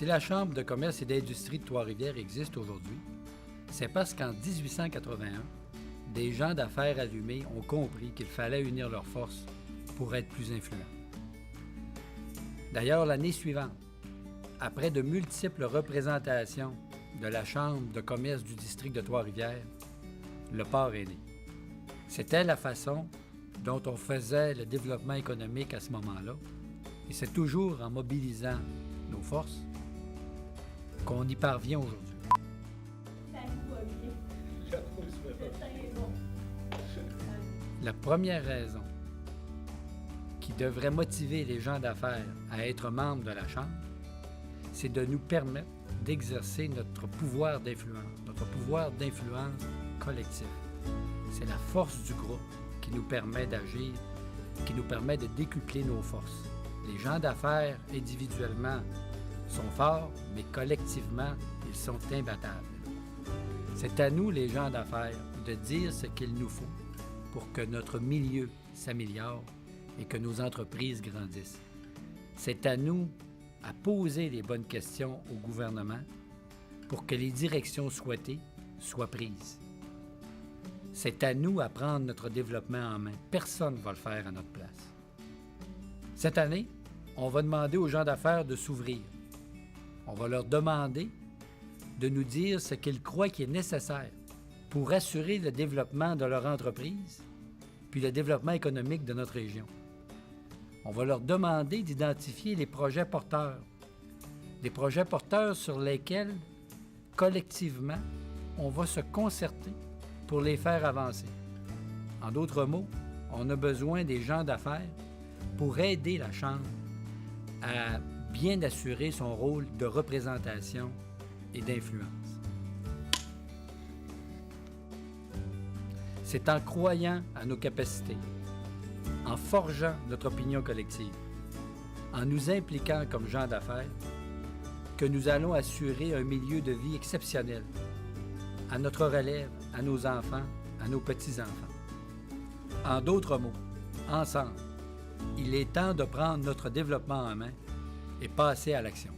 la Chambre de commerce et d'industrie de Trois-Rivières existe aujourd'hui, c'est parce qu'en 1881, des gens d'affaires allumés ont compris qu'il fallait unir leurs forces pour être plus influents. D'ailleurs, l'année suivante, après de multiples représentations de la Chambre de commerce du district de Trois-Rivières, le port est né. C'était la façon dont on faisait le développement économique à ce moment-là, et c'est toujours en mobilisant nos forces qu'on y parvient aujourd'hui. La première raison qui devrait motiver les gens d'affaires à être membres de la Chambre, c'est de nous permettre d'exercer notre pouvoir d'influence collectif. C'est la force du groupe qui nous permet d'agir, qui nous permet de décupler nos forces. Les gens d'affaires, individuellement, sont forts, mais collectivement, ils sont imbattables. C'est à nous, les gens d'affaires, de dire ce qu'il nous faut pour que notre milieu s'améliore et que nos entreprises grandissent. C'est à nous à poser les bonnes questions au gouvernement pour que les directions souhaitées soient prises. C'est à nous à prendre notre développement en main. Personne ne va le faire à notre place. Cette année, on va demander aux gens d'affaires de s'ouvrir. On va leur demander de nous dire ce qu'ils croient qui est nécessaire pour assurer le développement de leur entreprise puis le développement économique de notre région. On va leur demander d'identifier les projets porteurs. Des projets porteurs sur lesquels, collectivement, on va se concerter pour les faire avancer. En d'autres mots, on a besoin des gens d'affaires pour aider la Chambre à bien assurer son rôle de représentation et d'influence. C'est en croyant à nos capacités, en forgeant notre opinion collective, en nous impliquant comme gens d'affaires, que nous allons assurer un milieu de vie exceptionnel à notre relève, à nos enfants, à nos petits-enfants. En d'autres mots, ensemble, il est temps de prendre notre développement en main et passer à l'action.